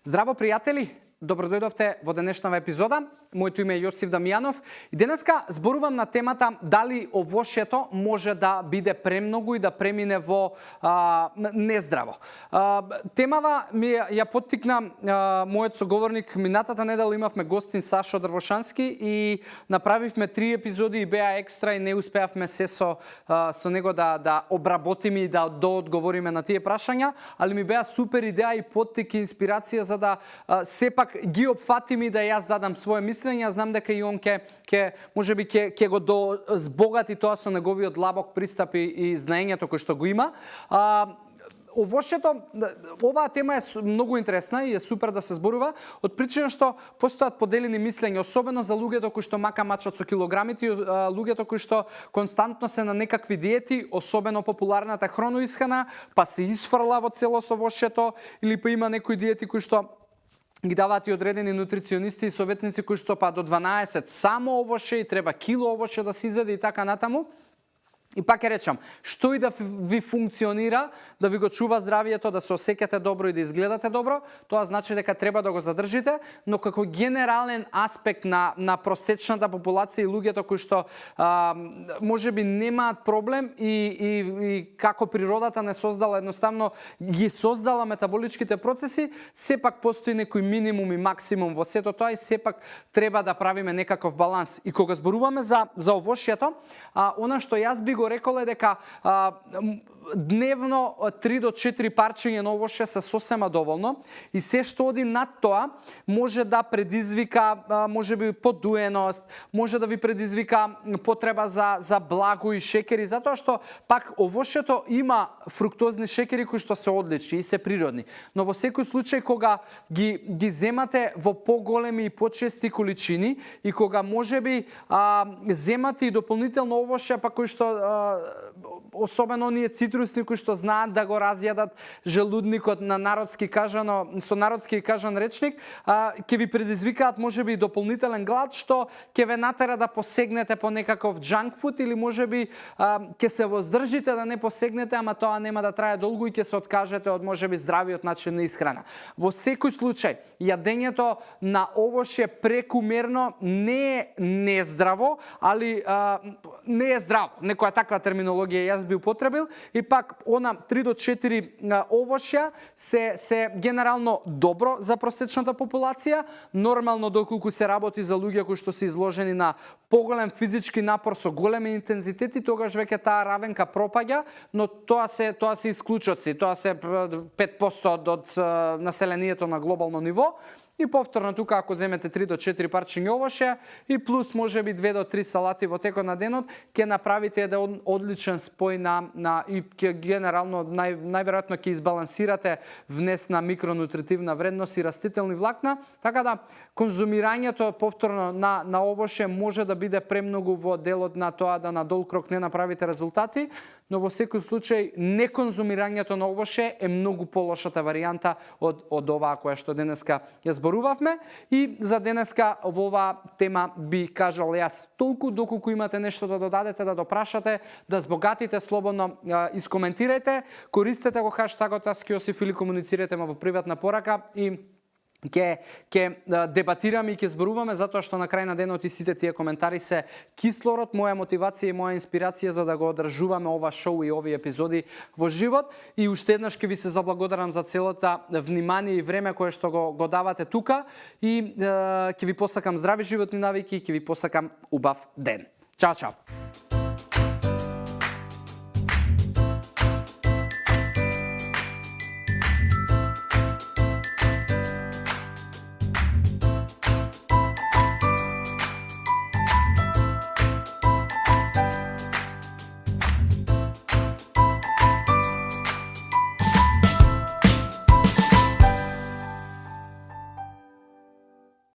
Здраво, пријатели! Добро дојдовте во денешнава епизода. Моето име е Јосиф Дамјанов и денеска зборувам на темата дали овошјето може да биде премногу и да премине во нездраво. Темава ми ја поттикна мојот соговорник. Минатата недела имавме гостин Сашо Дрвошански и направивме 3 епизоди и беа екстра и не успеавме се со него да обработиме и да доодговориме на тие прашања, али ми беа супер идеја и поттик и инспирација за да сепак ги опфатим и да јас дадам свое мислење. Знам дека и он можеби ќе го збогати тоа со неговиот длабок пристап и знаењето кој што го има. Овошјето, оваа тема е многу интересна и е супер да се зборува, од причина што постојат поделени мислења, особено за луѓето кои што мачат со килограмите и луѓето кои што константно се на некакви диети, особено популарната хроноисхрана, па се исфрла во целост овошјето, или па има некои диети кои што ги даваат и одредени нутриционисти и советници кои што па до 12 само овошје и треба кило овошје да се изеде и така натаму. И пак ќе речам, што и да ви функционира, да ви го чува здравието, да се осеќате добро и да изгледате добро, тоа значи дека треба да го задржите, но како генерален аспект на просечната популација и луѓето кои што можеби немаат проблем и како природата не создала, едноставно ги создала метаболичките процеси, сепак постои некој минимум и максимум во сето тоа и сепак треба да правиме некаков баланс. И кога зборуваме за овошјето, она што јас би го рекол е дека дневно 3 до 4 парчиња на овошје се сосема доволно и се што оди над тоа може да предизвика можеби подуеност, може да ви предизвика потреба за благо и шекери, затоа што пак овошјето има фруктозни шекери кои што се одлични и се природни. Но во секој случај кога ги земате во поголеми и почести количини и кога можеби земате и дополнително овошје па кои што особено оние цитрусни кои што знаат да го разјадат желудникот на народски кажано, со народски кажан речник, ќе ви предизвикаат можеби дополнителен глад што ќе ве натера да посегнете по некаков junk food или можеби ќе се воздржите да не посегнете, ама тоа нема да трае долго и ќе се откажете од можеби здравиот начин на исхрана. Во секој случај, јадењето на овошје прекумерно не е нездраво, али не е здраво. Некоја таква терминологија јас би употребил. И пак, она 3 до 4 овошја се генерално добро за просечната популација, нормално доколку се работи за луѓе кои што се изложени на поголем физички напор со големи интензитети, тогаш веќе таа равенка пропаѓа, но тоа се исклучоци, тоа се 5% од населението на глобално ниво. И повторно тука, ако земете 3 до 4 парчиња овошје и плюс можеби 2 до 3 салати во текот на денот, ќе направите еден одличен спој и ќе генерално најверојатно ќе избалансирате внес на микронутритивна вредност и растителни влакна, така да конзумирањето повторно на овошје може да биде премногу во делот на тоа да на долг рок не направите резултати, но во секој случај неконзумирањето на овошје е многу полошата варијанта од оваа која што денеска ја зборувавме. И за денеска во оваа тема би кажал јас толку, доколку имате нешто да додадете, да допрашате, да збогатите, слободно искоментирајте, користете го хаштагот #Јосиф или комуницирате ме во приватна порака и ќе дебатираме и ќе зборуваме, затоа што на крај на денот и сите тие коментари се кислород, моја мотивација и моја инспирација за да го одржуваме ова шоу и овие епизоди во живот. И уште еднаш ќе ви се заблагодарам за целата внимание и време кое што го давате тука и ќе ви посакам здрави животни навики и ќе ви посакам убав ден. Чао, чао!